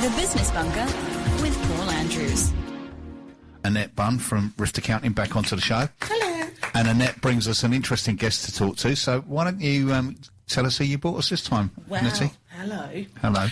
The Business Bunker with Paul Andrews. Annette Bunn from Grist Accounting back onto the show. Hello. And Annette brings us an interesting guest to talk to, so why don't you tell us who you brought us this time, Well, Nettie? hello. Hello.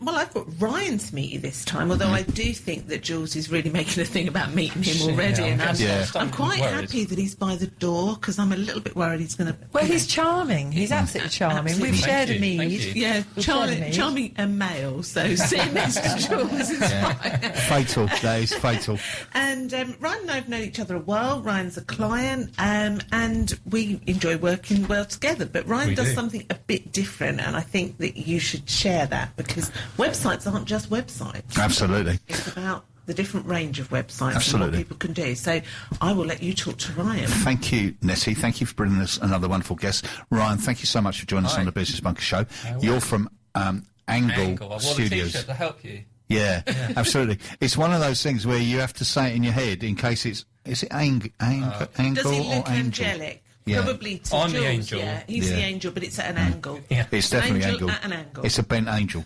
Well, I've got Ryan to meet you this time, although I do think that Jules is really making a thing about meeting him already. I'm quite happy that he's by the door, because I'm a little bit worried he's going to... Well, he's charming. He's absolutely charming. Absolutely. We've shared a need. Yeah, charming and male, so sitting next to Jules is fine. Fatal. That is fatal. And Ryan and I have known each other a while. Ryan's a client, and we enjoy working well together. But Ryan does something a bit different, and I think that you should share that, because websites aren't just websites. Absolutely. It's about the different range of websites Absolutely. and what people can do. So I will let you talk to Ryan. Thank you, Nettie. Thank you for bringing us another wonderful guest. Ryan, thank you so much for joining us on the Business Bunker Show. You're from Angle I wore Studios. the t-shirt to help you. Yeah, absolutely. It's one of those things where you have to say it in your head in case it's... Is it Angle Does he or look Angel? angelic? Yeah. Probably to I'm Jules, the angel. yeah. He's the angel, but it's at an angle. Yeah. It's definitely Angel Angle. at an angle. It's a bent angel.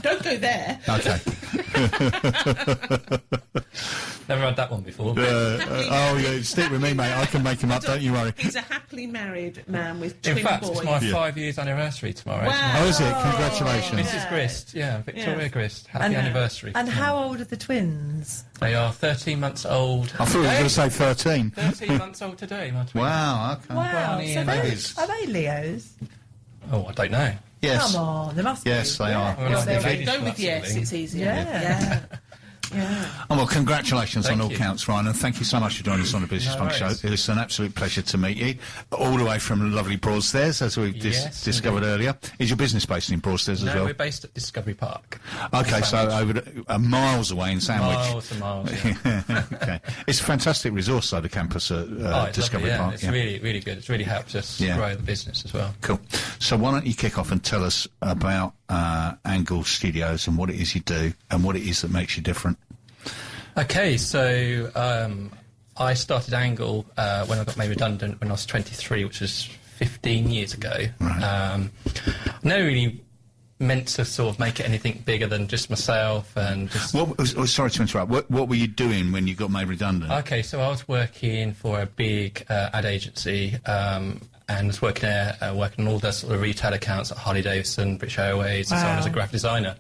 Don't go there. Okay. Never had that one before. Yeah, stick with me, mate. I can make him up, don't you worry. He's a happily married man with twin In fact, boys. it's my 5 years anniversary tomorrow. Wow. Oh, is it? Congratulations. Mrs. Grist, Victoria Grist. Happy And- anniversary. And how old are the twins? They are 13 months old. I thought you were going to say 13. 13 months old today, my twins. Wow, okay. Wow, Barney so and they're- Ladies. are they Leos? Oh, I don't know. Yes. Come on, they must be. Yes, they are. Well, Yes, they're they ladies Go for with that yes, sort of thing. it's easier. Yeah. Yeah. Oh, well, congratulations on Thank all you. counts, Ryan, and thank you so much for joining us on the Business No Bunker Show. worries. It's an absolute pleasure to meet you, all the way from lovely Broadstairs, as we've Yes, discovered indeed. earlier. Is your business based in Broadstairs No, as well? we're based at Discovery Park. Okay, so Sandwich. over miles away in Sandwich. Miles and miles, yeah. Okay. It's a fantastic resource, though, the campus at It's Discovery lovely, Park. It's really, really good. It's really helped us Yeah. grow the business as well. Cool. So why don't you kick off and tell us about Angle Studios and what it is you do and what it is that makes you different? Okay, so I started Angle when I got made redundant when I was 23, which was 15 years ago. Right. Never really meant to sort of make it anything bigger than just myself and just... Sorry to interrupt. What were you doing when you got made redundant? Okay, so I was working for a big ad agency and was working there, working on all the sort of retail accounts at Harley-Davidson, British Airways, and so on as a graphic designer.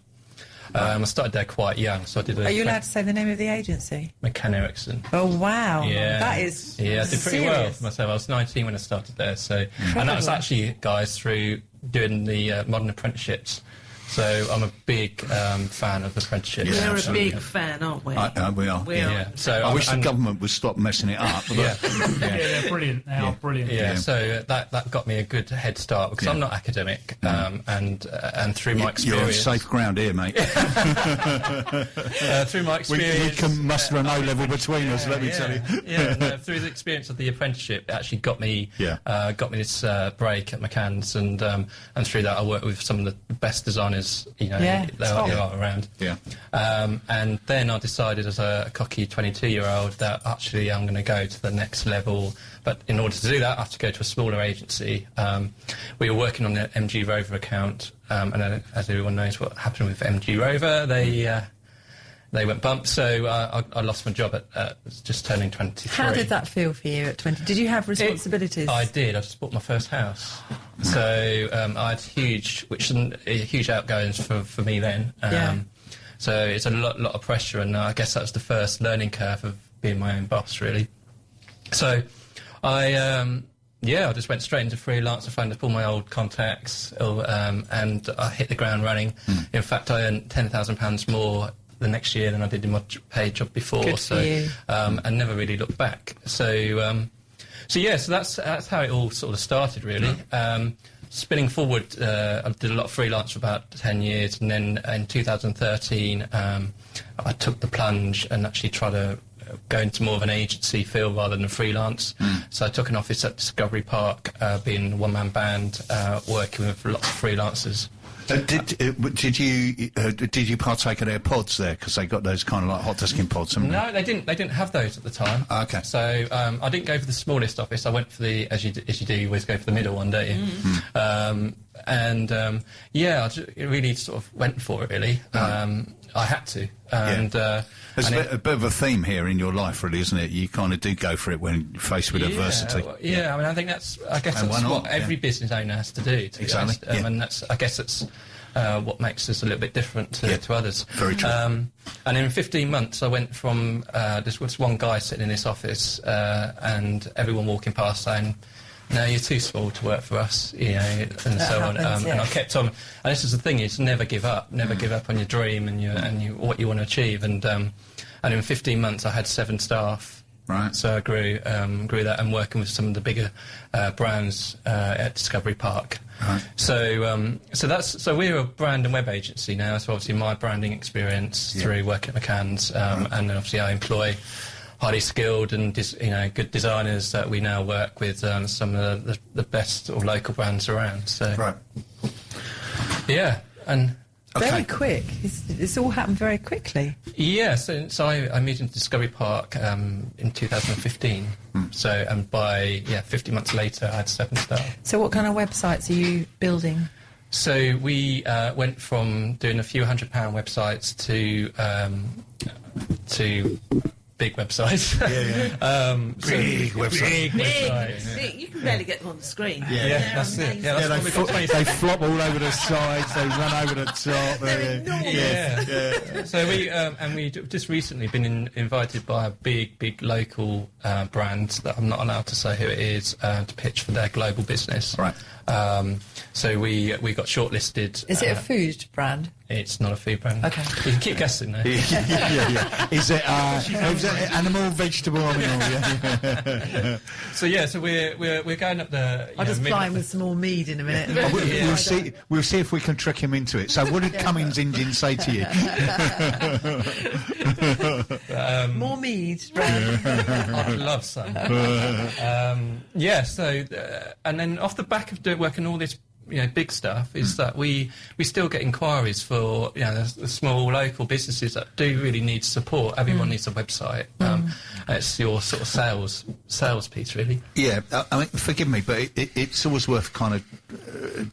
I started there quite young, so I did. Are you allowed to say the name of the agency? McCann Erickson. Oh wow! Yeah, that is I did pretty well serious. for myself. I was 19 when I started there, so and that was actually, guys, through doing the modern apprenticeships. So I'm a big fan of apprenticeships. Yeah, We're absolutely. a big fan, aren't we? We are. We Yeah. are. So I wish the government would stop messing it up. But Yeah. They're brilliant. They are brilliant. Yeah, so that got me a good head start because I'm not academic, and through my experience, You're on safe ground here, mate. through my we experience, can muster an O-level between us, let me tell you. no, through the experience of the apprenticeship, it actually got me this break at McCann's, and through that I worked with some of the best designers there are around. Yeah. And then I decided as a cocky 22-year-old that actually I'm going to go to the next level. But in order to do that, I have to go to a smaller agency. We were working on the MG Rover account, and as everyone knows what happened with MG Rover, they went bump, so I lost my job at just turning 23. How did that feel for you at 20? Did you have responsibilities? I did. I just bought my first house. So I had huge outgoings for me then. So it's a lot of pressure, and I guess that was the first learning curve of being my own boss, really. So I just went straight into freelance. I found all my old contacts, and I hit the ground running. In fact, I earned £10,000 more the next year than I did in my paid job before. Good for you. And never really looked back. So that's how it all sort of started, really. Spinning forward, I did a lot of freelance for about 10 years, and then in 2013, I took the plunge and actually tried to go into more of an agency feel rather than freelance. So I took an office at Discovery Park, being a one-man band, working with lots of freelancers. Did you partake of their pods there? Because they got those kind of like hot desking pods. No, they didn't. They didn't have those at the time. Okay. So I didn't go for the smallest office. I went for the as you do. You always go for the middle one, don't you? I really sort of went for it really. I had to, and there's a bit of a theme here in your life, really, isn't it? You kind of do go for it when faced with adversity. I mean, I think that's what every business owner has to do. To exactly, be honest. And that's what makes us a little bit different to others. Very true. And in 15 months, I went from there was one guy sitting in this office, and everyone walking past saying, "No, you're too small to work for us," and so on. And I kept on. And this is the thing: is never give up. Never give up on your dream and what you want to achieve. And in 15 months, I had 7 staff. Right. So I grew that, and working with some of the bigger brands at Discovery Park. Right. So we're a brand and web agency now. So obviously my branding experience through working at McCann's, and then obviously I employ highly skilled and good designers that we now work with some of the best or local brands around. So right. Yeah, and. Very quick. It's all happened very quickly. Yeah, so I moved into Discovery Park in 2015. So, and by 50 months later, I had 7 staff. So what kind of websites are you building? So we went from doing a few £100 websites to big websites. Big websites. Big websites. See, you can barely get them on the screen. That's it. Yeah, that's they flop all over the sides. They run over the top. They're enormous. So we just recently been invited by a big local brand that I'm not allowed to say who it is to pitch for their global business. Right. So we got shortlisted. Is it a food brand? It's not a food brand. Okay. You can keep guessing though. Is it animal, vegetable? So we're going up the. I'll just fly him with some more mead in a minute. We'll see if we can trick him into it. So what did Cummins Engine say to you? More mead. I'd love some. And then off the back of working all this big stuff is that we still get inquiries for the small local businesses that do really need support. Everyone needs a website. It's your sort of sales piece, really. Yeah, I mean, forgive me, but it's always worth kind of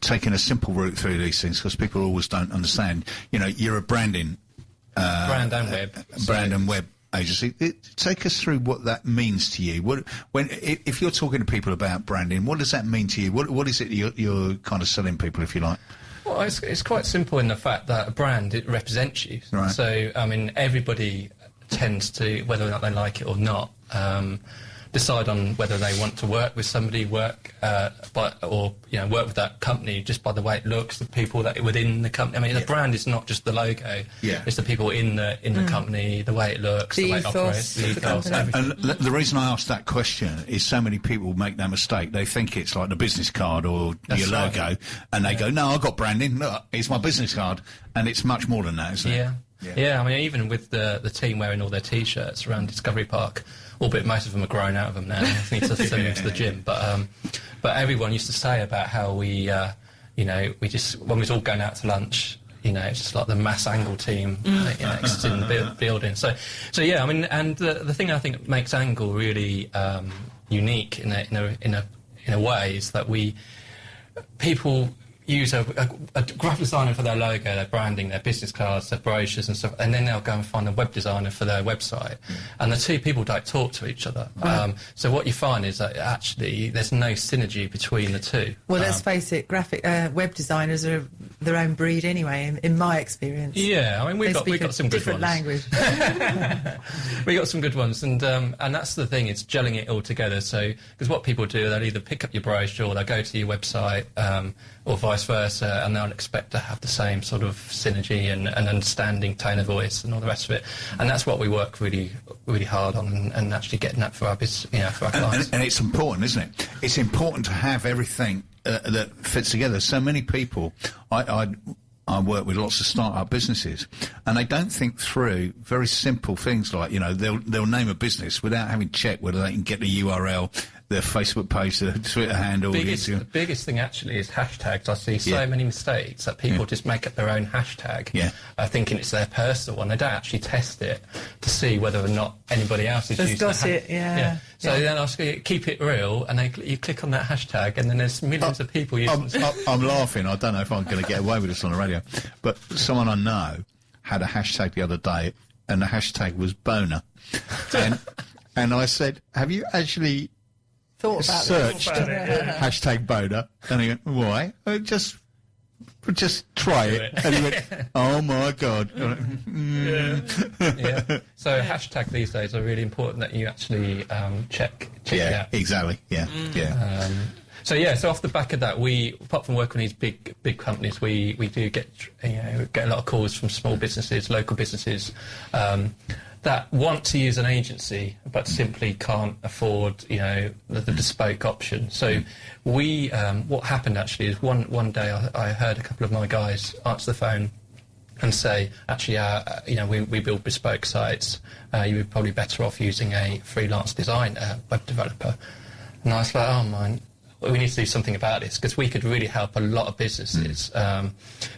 taking a simple route through these things because people always don't understand. You're a brand and web agency. Take us through what that means to you. If you're talking to people about branding, what does that mean to you? What is it you're kind of selling people, if you like? Well, it's quite simple in the fact that a brand, it represents you. Right. So, I mean, everybody tends to, whether or not they like it or not, decide on whether they want to work with somebody, work with that company just by the way it looks, the people that are within the company. I mean, the brand is not just the logo; it's the people in the company, the way it looks, the way it operates, the ethos, everything. And the reason I asked that question is so many people make that mistake. They think it's like the business card or your logo, and they go, "No, I've got branding. Look, it's my business card," and it's much more than that, isn't it? Yeah. I mean, even with the team wearing all their T-shirts around Discovery Park, albeit most of them are grown out of them now. I need to send them to the gym. But everyone used to say about how we just when we was all going out to lunch, it's just like the mass angle team, just in the building. So yeah, I mean, and the thing I think makes Angle really unique in a way is that people use a graphic designer for their logo, their branding, their business cards, their brochures and stuff, and then they'll go and find a web designer for their website. And the two people don't talk to each other. So what you find is that actually there's no synergy between the two. Well, let's face it, web designers are their own breed anyway, in my experience. Yeah, I mean, we've got some good ones. Different language. We got some good ones, and that's the thing, it's gelling it all together. So, because what people do, they'll either pick up your brochure or they'll go to your website, or vice versa, and they'll expect to have the same sort of synergy and understanding, tone of voice, and all the rest of it. And that's what we work really, really hard on, and actually getting that for our business, for our clients. And it's important, isn't it? It's important to have everything that fits together. So many people, I work with lots of start-up businesses, and they don't think through very simple things like, they'll name a business without having checked whether they can get the URL, their Facebook page, their Twitter handle. The biggest thing actually is hashtags. I see so many mistakes that people just make up their own hashtag, thinking it's their personal one. They don't actually test it to see whether or not anybody else is using it. So then I'll keep it real, and you click on that hashtag, and then there's millions of people using it. I'm laughing. I don't know if I'm going to get away with this on the radio, but someone I know had a hashtag the other day, and the hashtag was boner. And I said, have you actually searched hashtag boner? And he went, why? Just try it. And he went, oh my God. So hashtag these days are really important that you actually check it out. Exactly. Yeah. So off the back of that, apart from working with these big companies, we do get a lot of calls from small businesses, local businesses, that want to use an agency but simply can't afford, the bespoke option. So what happened actually is one day I heard a couple of my guys answer the phone and say, actually, we build bespoke sites. You would probably better off using a freelance design web developer. And I was like, oh man, we need to do something about this because we could really help a lot of businesses.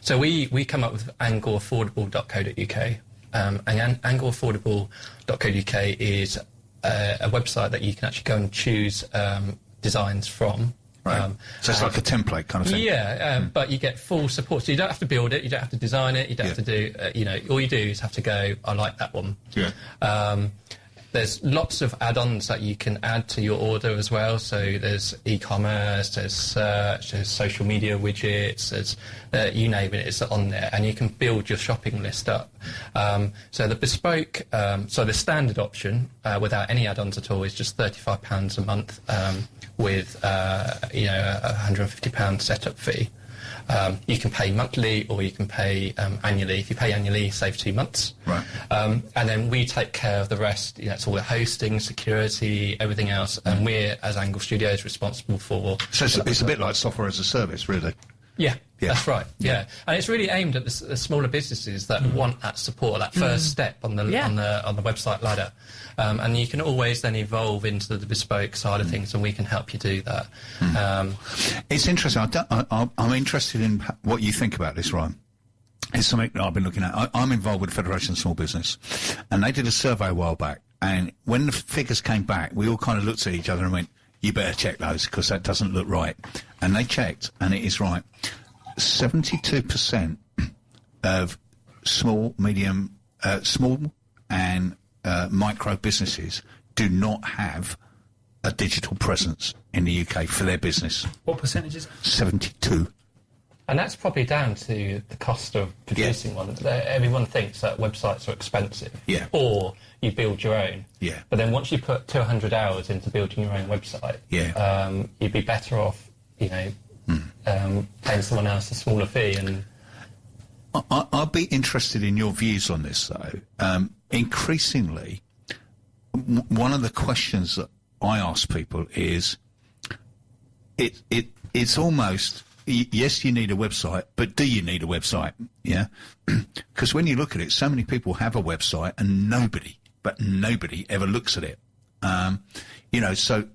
So we come up with angleaffordable.co.uk. And angleaffordable.co.uk is a website that you can actually go and choose designs from. Right. So it's like a template kind of thing. Yeah, but you get full support. So you don't have to build it, you don't have to design it, you don't have to do, all you do is have to go, I like that one. Yeah. There's lots of add-ons that you can add to your order as well. So there's e-commerce, there's search, there's social media widgets, there's you name it, it's on there, and you can build your shopping list up. So the bespoke, so the standard option without any add-ons at all is just £35 a month with a £150 setup fee. You can pay monthly or you can pay annually. If you pay annually, you save 2 months. Right. And then we take care of the rest. It's all the hosting, security, everything else. And we're, as Angle Studios, responsible for... So it's a bit like software as a service, really. Yeah, that's right. Yeah, and it's really aimed at the smaller businesses that want that support, that first step on the website ladder. And you can always then evolve into the bespoke side of things, and we can help you do that. It's interesting. I'm interested in what you think about this, Ryan. It's something that I've been looking at. I'm involved with the Federation of Small Business, and they did a survey a while back. And when the figures came back, we all kind of looked at each other and went, you better check those because that doesn't look right. And they checked, and it is right. 72% of small and micro businesses do not have a digital presence in the UK for their business. What percentage is it? 72. And that's probably down to the cost of producing one. Everyone thinks that websites are expensive. Yeah. Or you build your own. Yeah. But then once you put 200 hours into building your own website, you'd be better off, paying someone else a smaller fee. And I'd be interested in your views on this, though. Increasingly, one of the questions that I ask people is, it's almost... Yes, you need a website, but do you need a website? Yeah, because when you look at it, so many people have a website and nobody ever looks at it. So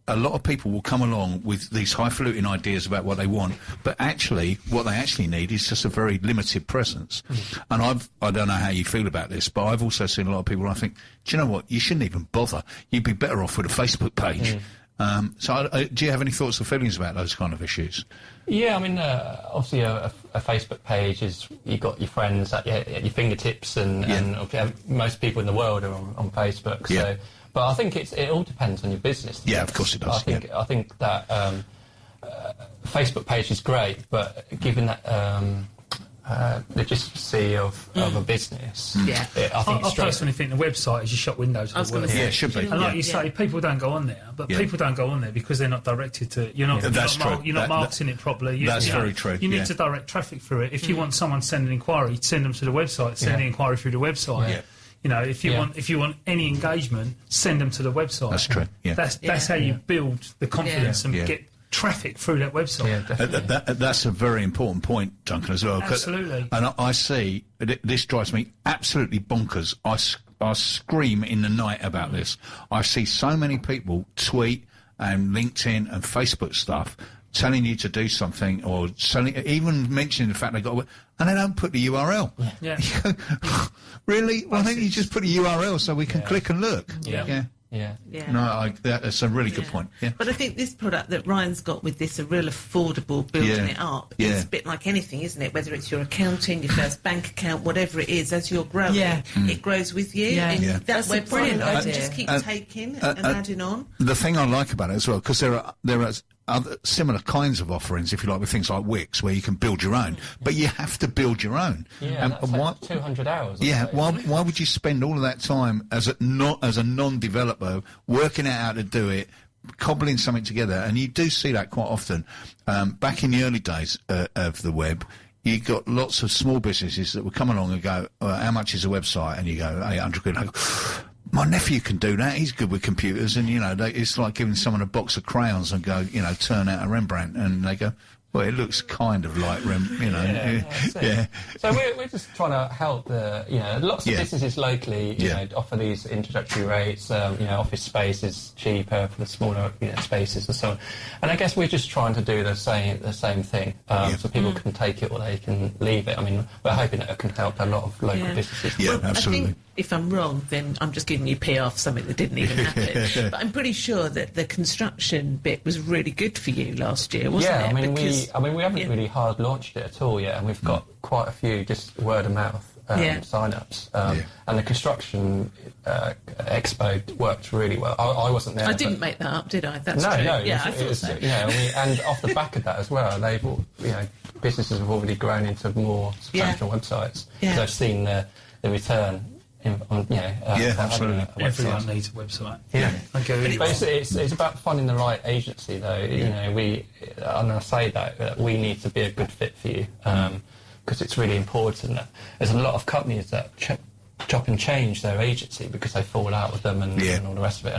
a lot of people will come along with these highfalutin ideas about what they want, but actually, what they actually need is just a very limited presence. And I don't know how you feel about this, but I've also seen a lot of people. I think, do you know what? You shouldn't even bother. You'd be better off with a Facebook page. Do you have any thoughts or feelings about those kind of issues? Yeah, I mean, obviously a Facebook page is, you've got your friends at your fingertips, and most people in the world are on Facebook. So, but I think it all depends on your business. Yeah, of course it does. I think that Facebook page is great, but given that legitimacy of a business, I personally think the website is your shop window to the world. Yeah, it should be. And like you say, people don't go on there, but people don't go on there because they're not directed to. You're not marketing it properly. That's very true. You need to direct traffic through it. If you want someone to send an inquiry, send them to the website. Send the inquiry through the website. Yeah. If you want any engagement, send them to the website. That's true. Yeah. That's how you build the confidence and get traffic through that website. Yeah, definitely. That's a very important point, Duncan, as well. Absolutely. And I see, this drives me absolutely bonkers. I scream in the night about this. I see so many people tweet and LinkedIn and Facebook stuff telling you to do something, or even mentioning the fact they got, and they don't put the URL. Yeah. Really? Why don't you just put a URL so we can click and look? Yeah. Yeah. No, that's a really good point. Yeah. But I think this product that Ryan's got with this, a real affordable building it up, is a bit like anything, isn't it? Whether it's your accounting, your first bank account, whatever it is, as you're growing, it grows with you. Yeah. And Yeah. that's a brilliant website idea. just keep taking and adding on. The thing I like about it as well, because there are other similar kinds of offerings, if you like, with things like Wix, where you can build your own, but you have to build your own. Yeah, that's like 200 hours. Yeah, why would you spend all of that time as a non-developer working out how to do it, cobbling something together? And you do see that quite often. Back in the early days of the web, you got lots of small businesses that would come along and go, how much is a website? And you go, 800 quid. My nephew can do that. He's good with computers, and it's like giving someone a box of crayons and go, turn out a Rembrandt, and they go, well, it looks kind of like Yeah. So we're just trying to help lots of businesses locally, offer these introductory rates. Office space is cheaper for the smaller spaces and so on. And I guess we're just trying to do the same thing, so people can take it or they can leave it. I mean, we're hoping that it can help a lot of local businesses. Yeah, well, absolutely. I think if I'm wrong, then I'm just giving you PR for something that didn't even happen. But I'm pretty sure that the construction bit was really good for you last year, wasn't it? We haven't really hard launched it at all yet, and we've got quite a few just word of mouth sign-ups. And the construction expo worked really well. I wasn't there. I didn't make that up, did I? That's true. No, I thought so. And off the back of that as well, businesses have already grown into more substantial websites. Yeah. So I've seen the return. Absolutely. Everyone needs a website. Yeah. Okay. But it's about finding the right agency, though. And I say that we need to be a good fit for you, because it's really important. There's a lot of companies that chop and change their agency because they fall out with them and all the rest of it.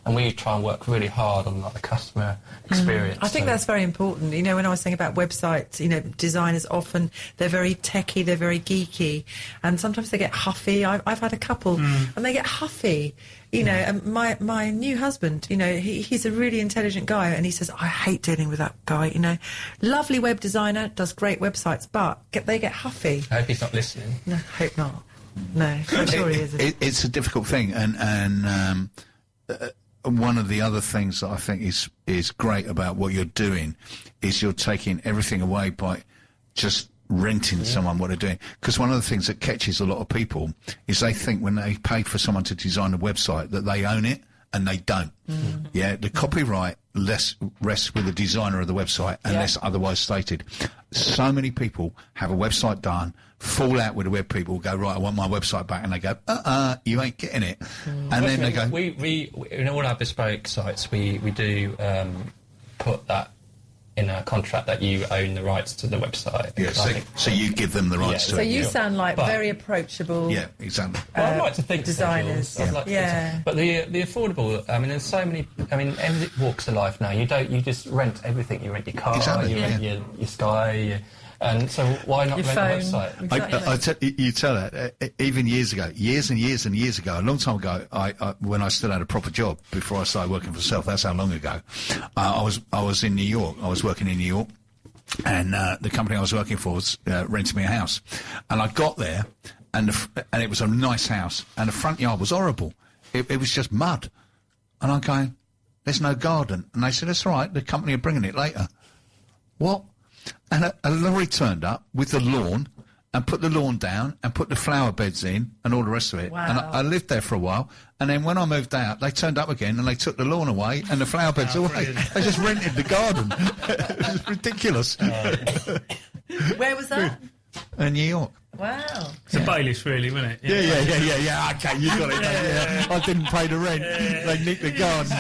And we try and work really hard on the customer experience. I think that's very important. When I was saying about websites, designers often, they're very techy, they're very geeky, and sometimes they get huffy. I've had a couple, and they get huffy. And my new husband, he's a really intelligent guy, and he says, I hate dealing with that guy, Lovely web designer, does great websites, but they get huffy. I hope he's not listening. No, hope not. No, I'm sure he isn't. It's a difficult thing, and one of the other things that I think is great about what you're doing is you're taking everything away by just renting someone what they're doing. Because one of the things that catches a lot of people is they think when they pay for someone to design a website that they own it, and they don't. Yeah, the copyright rests with the designer of the website unless otherwise stated. So many people have a website done, fall out with the web people, go, right, I want my website back, and they go, you ain't getting it. And then they go... We in all our bespoke sites, we do put that in a contract that you own the rights to the website. Yeah, so you give them the rights to it. So you sound like very approachable. Yeah, exactly. Well, I'd like to think designers. So, I'd like to think so. But the affordable, there's so many, every walks of life now. You just rent everything. You rent your car, you rent your Sky, and so why not rent a website? Exactly. You tell that even years ago, years and years ago, a long time ago, I when I still had a proper job before I started working for myself. That's how long ago. I was in New York. I was working in New York, and the company I was working for was renting me a house. And I got there, and it was a nice house, and the front yard was horrible. It was just mud. And I'm going, there's no garden. And they said, that's all right, the company are bringing it later. What? And a lorry turned up with the lawn and put the lawn down and put the flower beds in and all the rest of it. Wow. And I lived there for a while. And then when I moved out, they turned up again and they took the lawn away and the flower beds away. Brilliant. They just rented the garden. It was ridiculous. Where was that? In New York. Wow. It's a bailiff, really, wasn't it? Yeah. Okay, you got it. Yeah. I didn't pay the rent. They nicked the garden.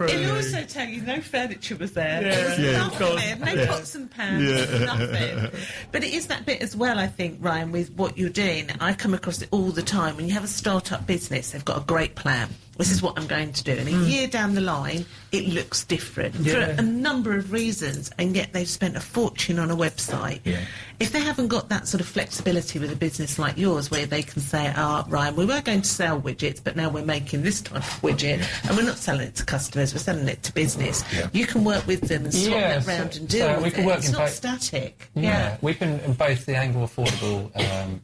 He'll also tell you no furniture was there. Yeah. There was nothing there, no pots and pans, nothing. But it is that bit as well, I think, Ryan, with what you're doing. I come across it all the time. When you have a start-up business, they've got a great plan. this is what I'm going to do. And a year down the line, it looks different for a number of reasons, and yet they've spent a fortune on a website. Yeah. If they haven't got that sort of flexibility with a business like yours, where they can say, Ryan, we were going to sell widgets, but now we're making this type of widget, and we're not selling it to customers, we're selling it to business. Yeah. You can work with them and swap that round and deal with it. It's not static. Yeah, we've been in both the Angle Affordable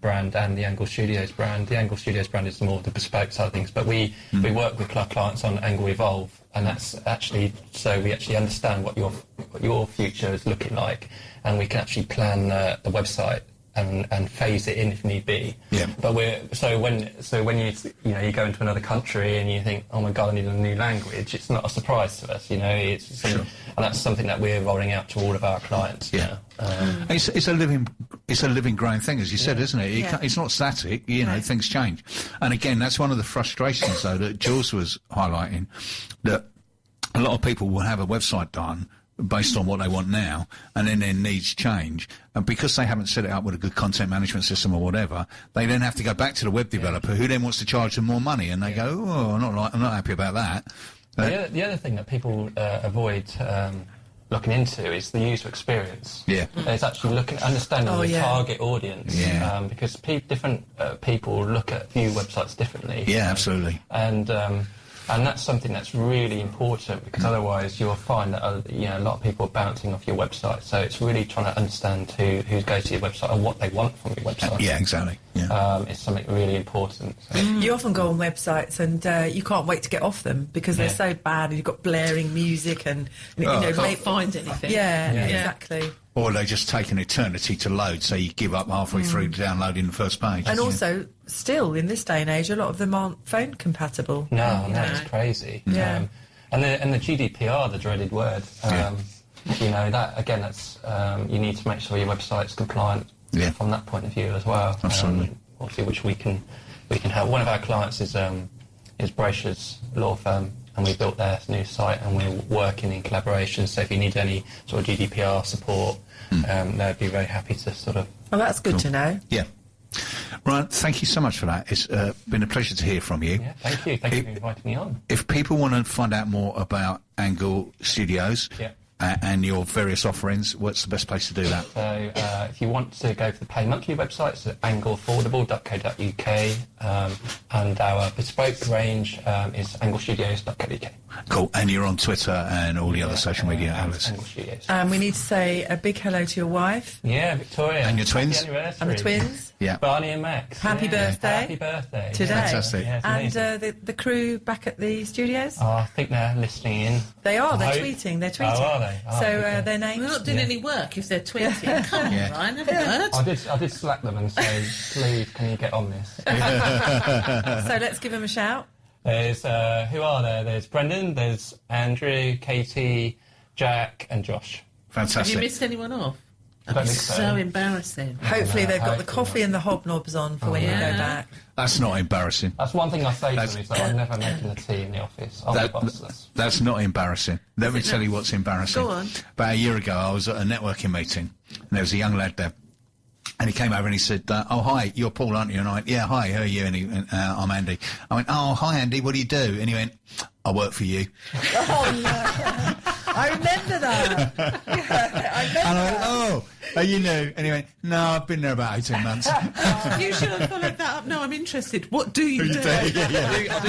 brand and the Angle Studios brand. The Angle Studios brand is more the bespoke side of things, but we work with our clients on Angle Evolve, and that's actually so we actually understand what your future is looking like, and we can actually plan the website and phase it in if need be. Yeah. But when you go into another country and you think, oh my God, I need a new language, it's not a surprise to us. And that's something that we're rolling out to all of our clients. Yeah. It's a living, growing thing, as you said, isn't it? It's not static. Things change. And again, that's one of the frustrations, though, that Jules was highlighting, that a lot of people will have a website done based on what they want now, and then their needs change. And because they haven't set it up with a good content management system or whatever, they then have to go back to the web developer, who then wants to charge them more money, and they go, oh, I'm not happy about that. The other thing that people avoid looking into is the user experience. Yeah. It's actually understanding the target audience. Yeah. Because different people look at view websites differently. Yeah, absolutely. And that's something that's really important, because otherwise you'll find that a lot of people are bouncing off your website. So it's really trying to understand who goes to your website and what they want from your website. Yeah, exactly. Yeah. It's something really important. So. You often go on websites and you can't wait to get off them because they're so bad, and you've got blaring music and can't find anything. Yeah, exactly. Or they just take an eternity to load, so you give up halfway through downloading the first page. And also, still, in this day and age, a lot of them aren't phone compatible. No, it's crazy. Yeah. And the GDPR, the dreaded word, that, again, that's you need to make sure your website's compliant from that point of view as well. Absolutely. Obviously, which we can help. One of our clients is Bracious Law Firm, and we built their new site, and we're working in collaboration. So if you need any sort of GDPR support, they'd be very happy to sort of... Oh, that's good to know. Yeah. Ryan, thank you so much for that. It's been a pleasure to hear from you. Yeah, thank you. Thank you for inviting me on. If people want to find out more about Angle Studios and your various offerings, what's the best place to do that? So if you want to go for the Pay Monthly website, it's at angleaffordable.co.uk, and our bespoke range is anglestudios.co.uk. Cool. And you're on Twitter and all the other social media outlets. We need to say a big hello to your wife. Yeah, Victoria. And your twins. And the twins. Yeah. Barney and Max. Happy birthday. Happy birthday. Today. Fantastic. Yeah, and the crew back at the studios? Oh, I think they're listening in. They are. They're tweeting. They're tweeting. Oh, are they? Oh, so their names... We're not doing any work if they're tweeting. Come on, Ryan, have a word. I did slack them and say, please, can you get on this? So let's give them a shout. There's, who are there? There's Brendan, there's Andrew, Katie, Jack and Josh. Fantastic. Have you missed anyone off? That'd be so embarrassing. Hopefully they've got the coffee and the hobnobs on for when you go back. That's not embarrassing. That's one thing I say to them, is that I'm never making a tea in the office. I'm the boss. That's not embarrassing. Let me tell you what's embarrassing. Go on. About a year ago, I was at a networking meeting, and there was a young lad there. And he came over and he said, oh, hi, you're Paul, aren't you? And I went, yeah, hi, how are you? And I'm Andy. I went, oh, hi, Andy, what do you do? And he went, I work for you. Oh, no. I remember that. And I went, oh, you knew. And he went, no, I've been there about 18 months. You should have followed that up. No, I'm interested. What do you do? No,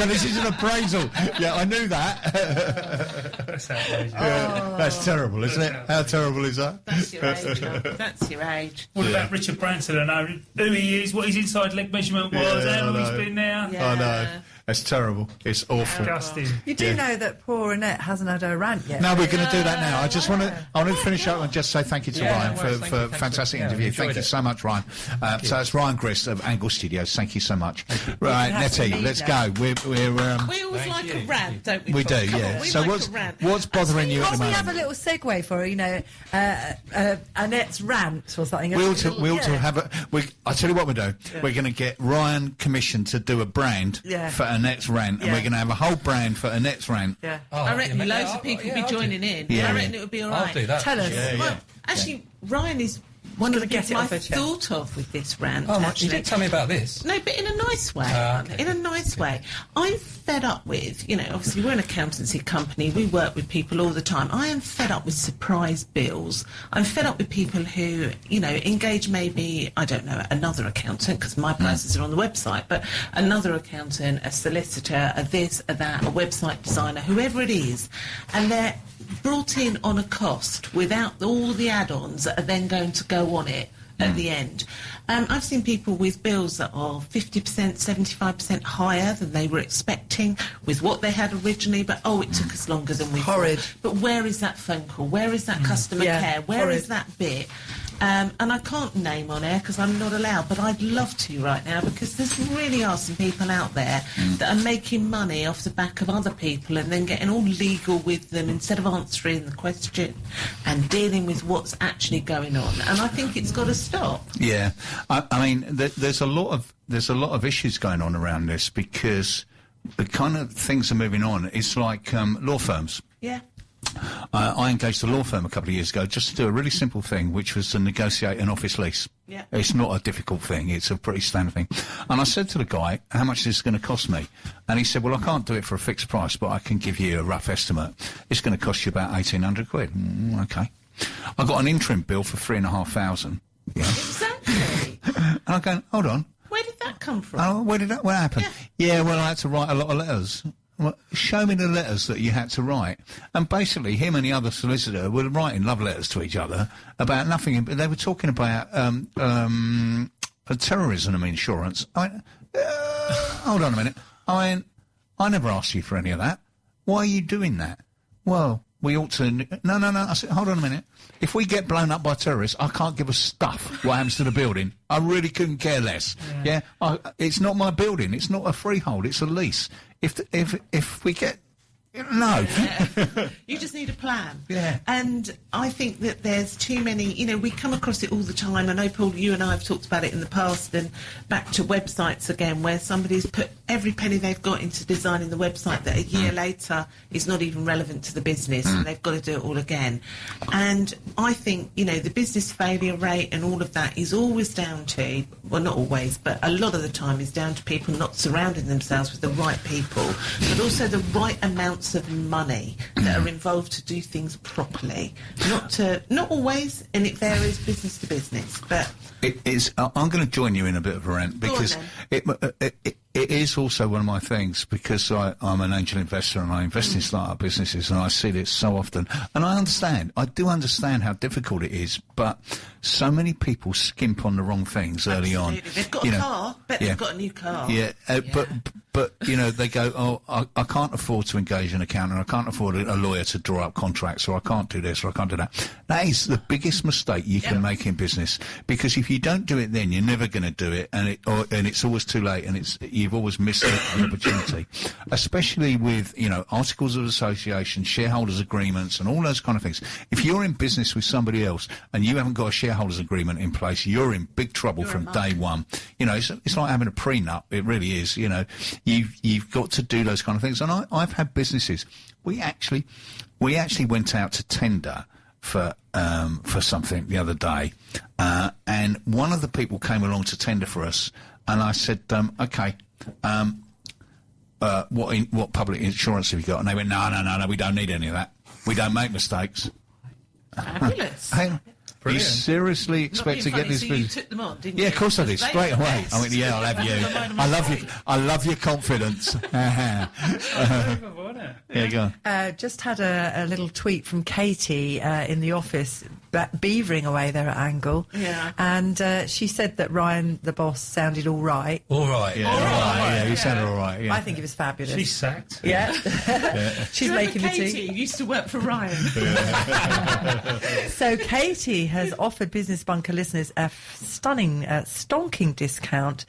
this is an appraisal. Yeah, I knew that. That's outrageous. That's terrible, isn't it? How terrible is that? That's your age, love. That's your age. What about Richard Branson? I know who he is, what his inside leg measurement was, how long he's been there. Yeah. I know. It's terrible. It's awful. Disgusting. You do know that poor Annette hasn't had her rant yet. No, we're going to do that now. I want to finish up and just say thank you to Ryan for a fantastic interview. Thank you so much, Ryan. So it's Ryan Grist of Angle Studios. Thank you so much. Right, Nettie, let's go. We always like a rant, don't we? We do, yeah. So what's bothering you at the moment? We have a little segue for Annette's rant or something. We ought to have a. I tell you what we do. We're going to get Ryan commissioned to do a brand for Annette's rant, and we're going to have a whole brand for Annette's rant. Yeah. I reckon loads of people will be joining in. Yeah. I reckon it would be all right. I'll do that. Tell us. Well, actually, Ryan is one of the get things it I off her chest. thought of with this rant. Oh, you actually. didn't tell me about this. No, but in a nice way. Okay. In a nice way. I'm fed up with, obviously we're an accountancy company, we work with people all the time. I am fed up with surprise bills. I'm fed up with people who, engage maybe, I don't know, another accountant, because my prices are on the website, but another accountant, a solicitor, a this, a that, a website designer, whoever it is, and they're brought in on a cost without all the add-ons that are then going to go on it at the end. I've seen people with bills that are 50%, 75% higher than they were expecting with what they had originally, but it took us longer than we Horrid. thought. But where is that phone call? Where is that customer Yeah, care? Where horrid. is that bit? And I can't name on air because I'm not allowed, but I'd love to right now because there really are some people out there that are making money off the back of other people and then getting all legal with them instead of answering the question and dealing with what's actually going on. And I think it's got to stop. Yeah, I mean, there's a lot of issues going on around this because the kind of things are moving on. It's like law firms. Yeah. I engaged a law firm a couple of years ago just to do a really simple thing, which was to negotiate an office lease. Yeah. It's not a difficult thing. It's a pretty standard thing. And I said to the guy, how much is this going to cost me? And he said, well, I can't do it for a fixed price, but I can give you a rough estimate. It's going to cost you about 1,800 quid. Okay. I got an interim bill for 3,500. Yeah. Exactly. And I'm going, hold on. Where did that come from? Oh, what happened? Yeah. Well, I had to write a lot of letters. Well, show me the letters that you had to write. And basically, him and the other solicitor were writing love letters to each other about nothing. They were talking about terrorism insurance. I went, hold on a minute. I never asked you for any of that. Why are you doing that? Well, we ought to... No. I said, hold on a minute. If we get blown up by terrorists, I can't give a stuff what happens to the building. I really couldn't care less. Yeah. It's not my building. It's not a freehold. It's a lease. If we get... No. Yeah. You just need a plan. Yeah. And I think that there's too many, we come across it all the time. I know, Paul, you and I have talked about it in the past, and back to websites again, where somebody's put every penny they've got into designing the website that a year later is not even relevant to the business, and they've got to do it all again. And I think, the business failure rate and all of that is always down to, well, not always, but a lot of the time is down to people not surrounding themselves with the right people, but also the right amounts of money that are involved to do things properly. Not always, and it varies business to business, but... It is. I'm going to join you in a bit of a rant because it is also one of my things because I'm an angel investor and I invest in startup businesses and I see this so often. And I do understand how difficult it is, but so many people skimp on the wrong things early on. They've got a car, they've got a new car. Yeah, but they go, I can't afford to engage an accountant, I can't afford a lawyer to draw up contracts, or I can't do this, or I can't do that. That is the biggest mistake you can make in business, because if you don't do it then, you're never going to do it, and it's always too late, and you've always missed the opportunity. Especially with, articles of association, shareholders agreements, and all those kind of things. If you're in business with somebody else, and you haven't got a shareholders agreement in place, you're in big trouble from day one. It's like having a prenup, it really is, You've got to do those kind of things. And I've had businesses. We actually went out to tender for something the other day, and one of the people came along to tender for us, and I said, okay, what public insurance have you got? And they went, no, we don't need any of that. We don't make mistakes. Fabulous. You seriously expect to get this business? You took them on, didn't you? Yeah, of course I did. Straight away. I went, I'll have you. I love your confidence. Yeah, go on. Just had a little tweet from Katie in the office, beavering away there at Angle. Yeah. And she said that Ryan, the boss, sounded all right. All right. Yeah, all right. Yeah, he sounded all right. Yeah. I think he was fabulous. She's sacked. Yeah. She's making Katie, the tea. who used to work for Ryan. So Katie has offered Business Bunker listeners a stunning, stonking discount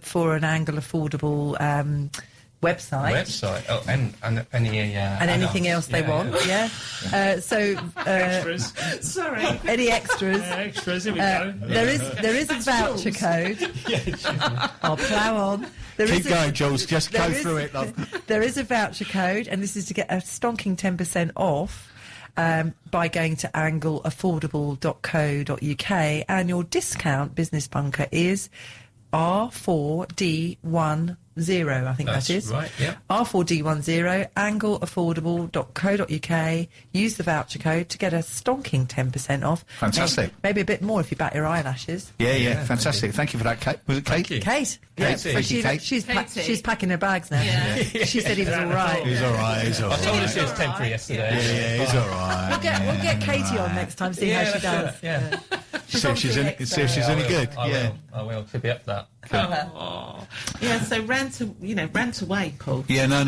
for an Angle affordable website. Oh, and anything else they want. Yeah. Extras. Sorry. Any extras? Extras. Here we go. There is a voucher code. I'll plough on. Keep going, Jules. Just go through it, love. There is a voucher code, and this is to get a stonking 10% off. by going to angleaffordable.co.uk, and your discount business bunker is R4D10. I think That's that is right, yeah. R4D10, angleaffordable.co.uk. Use the voucher code to get a stonking 10% off. Fantastic. Maybe a bit more if you bat your eyelashes. Yeah, fantastic. Thank you for that, Kate. Was it Kate? Thank you. Kate. Kate, So thank you, Kate. she's Katie. packing her bags now. Yeah. She said he was all right. He's all right. He's all I told her right. she was temporary yesterday. Yeah, he's all right. We'll get Katie on next time, see how she does. Yeah. See if she's any good. Yeah. I will. She'll be up for that. Yeah, so rant away, Paul. Yeah, no,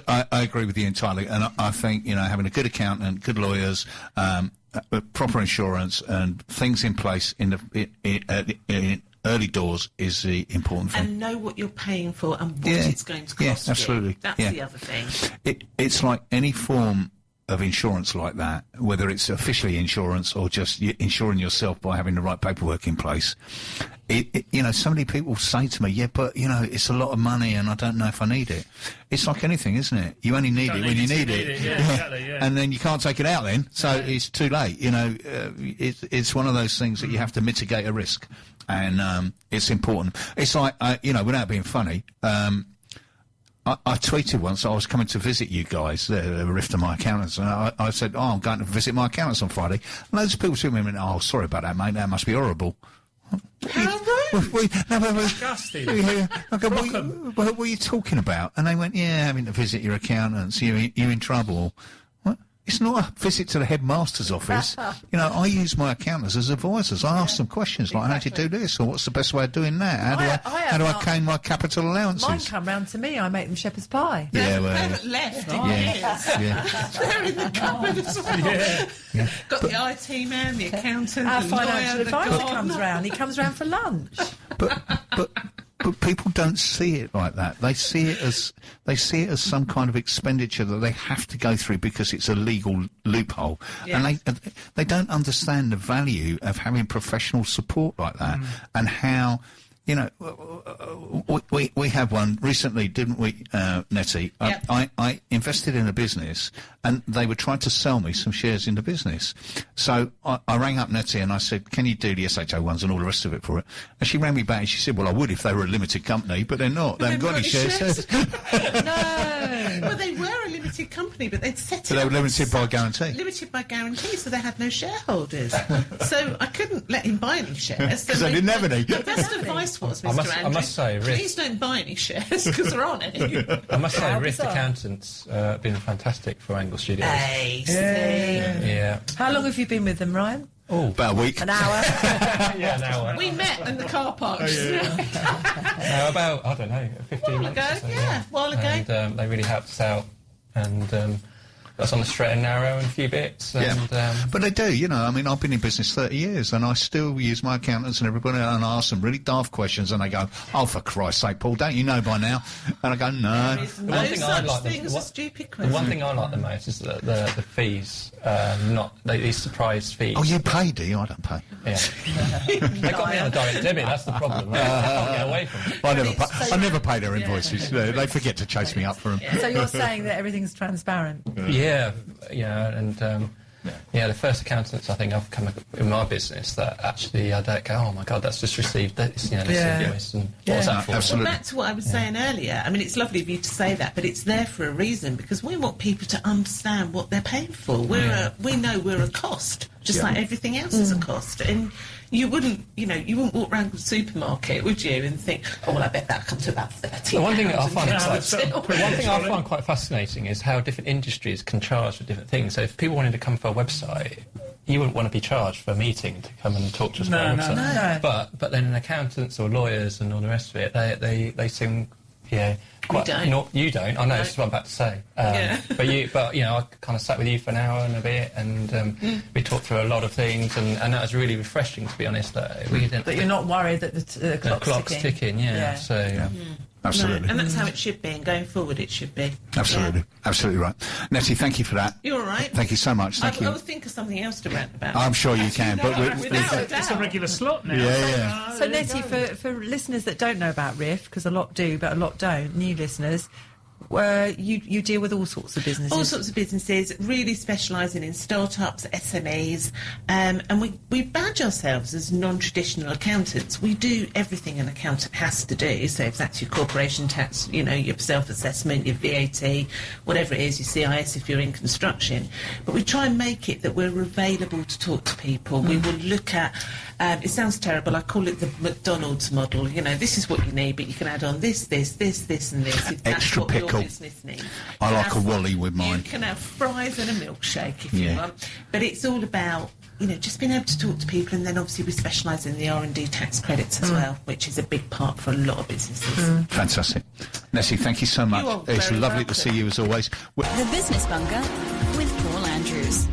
I agree with you entirely, and I think having a good accountant, good lawyers, proper insurance, and things in place in early doors is the important thing. And know what you're paying for and what it's going to cost Yeah, absolutely. you. That's Yeah. the other thing. It's like any form of insurance like that, whether it's officially insurance or just insuring yourself by having the right paperwork in place. So many people say to me, yeah, but, it's a lot of money and I don't know if I need it. It's like anything, isn't it? You only need it when you need it. Yeah, exactly, yeah. And then you can't take it out then, so it's too late. It's one of those things that you have to mitigate a risk. And it's important. It's like, without being funny, I tweeted once I was coming to visit you guys, the Rift of my accountants, and I said, I'm going to visit my accountants on Friday. And loads of people took me and went, oh, sorry about that, mate, that must be horrible. How rude! Disgusting. What were you talking about? And they went, yeah, having to visit your accountants, you're in trouble. What? It's not a visit to the headmaster's office. I use my accountants as advisors. I ask them questions like, how do you do this? Or what's the best way of doing that? How do I claim my capital allowances? Mine come round to me, I make them shepherd's pie. Yeah, They well, haven't left in yeah, years. yeah. They're in the cupboard as well. Yeah. Got the IT man, the accountant, Our the financial lawyer, the advisor gardener. comes round. He comes round for lunch. But people don't see it like that. They see it as some kind of expenditure that they have to go through because it's a legal loophole, and they don't understand the value of having professional support like that, and how. We had one recently, didn't we, Nettie? Yep. I invested in a business, and they were trying to sell me some shares in the business. So I rang up Nettie and I said, can you do the SHO ones and all the rest of it for it? And she rang me back and she said, well, I would if they were a limited company, but they're not. They haven't got any shares. No. Well, they were a limited company, but they'd set it So they were up limited by guarantee. Limited by guarantee, so they had no shareholders. So I couldn't let him buy any shares. Because they didn't have any. The best advice was, Mr. Andrews, I must say, please don't buy any shares because there aren't any. I must say, How Rift bizarre. Accountants been fantastic for Angle Studios. Hey, see. Yeah. How long have you been with them, Ryan? Oh, About a week. An hour? yeah, an hour. We met in the car park. No, about, I don't know, 15 while months ago, or so, yeah, while ago. And they really helped us out. And got us on the straight and narrow and a few bits. And, But they do, I mean, I've been in business 30 years and I still use my accountants and everybody and I ask them really daft questions and they go, oh, for Christ's sake, Paul, don't you know by now? And I go, no. There is one no thing I such like the- thing as a what- stupid the question. one thing I like the most is that the fees, these surprise fees. Oh, you pay, do you? I don't pay. Yeah. They got me on a direct debit, that's the problem. I can't get away from it. I never pay their invoices. They forget to chase me up for them. So you're saying that everything's transparent? Yeah, and the first accountants I think I've come in my business that actually I don't go, oh my God, that's just received this, this invoice, and what's that for? Absolutely. Back to what I was saying earlier, I mean, it's lovely of you to say that, but it's there for a reason because we want people to understand what they're paying for. We know we're a cost, just like everything else is a cost. And you wouldn't walk around the supermarket, would you, and think, oh, well, I bet that comes to about £30. The one thing that I find Yeah, quite fascinating is how different industries can charge for different things. So if people wanted to come for a website, you wouldn't want to be charged for a meeting to come and talk to us about a website. No. But then accountants or lawyers and all the rest of it, they seem quite. don't. You don't. I know. This is what I'm about to say. But I kind of sat with you for an hour and a bit, and we talked through a lot of things, and that was really refreshing, to be honest. We didn't. But you're not worried that the clock's ticking. Yeah. So. Absolutely. No, and that's how it should be, and going forward it should be. Absolutely. Absolutely right. Nettie, thank you for that. You're all right. Thank you so much. Thank you. I will think of something else to rant about. I'm sure you can. But Without a It's a doubt. regular slot now. Yeah. So, Nettie, for listeners that don't know about Rift, because a lot do, but a lot don't, new listeners, You deal with all sorts of businesses. All sorts of businesses, really specialising in startups, SMEs, and we badge ourselves as non-traditional accountants. We do everything an accountant has to do. So if that's your corporation tax, you know, your self-assessment, your VAT, whatever it is, your CIS if you're in construction. But we try and make it that we're available to talk to people. We will look at, it sounds terrible, I call it the McDonald's model. You know, this is what you need, but you can add on this, and this, if that's Extra what pickle. your business needs. I like a Wally with mine. You can have fries and a milkshake if you want. But it's all about, you know, just being able to talk to people, and then obviously we specialise in the R&D tax credits as well, which is a big part for a lot of businesses. Fantastic. Nessie, thank you so much. You are It's very lovely welcome. to see you as always. The Business Bunker with Paul Andrews.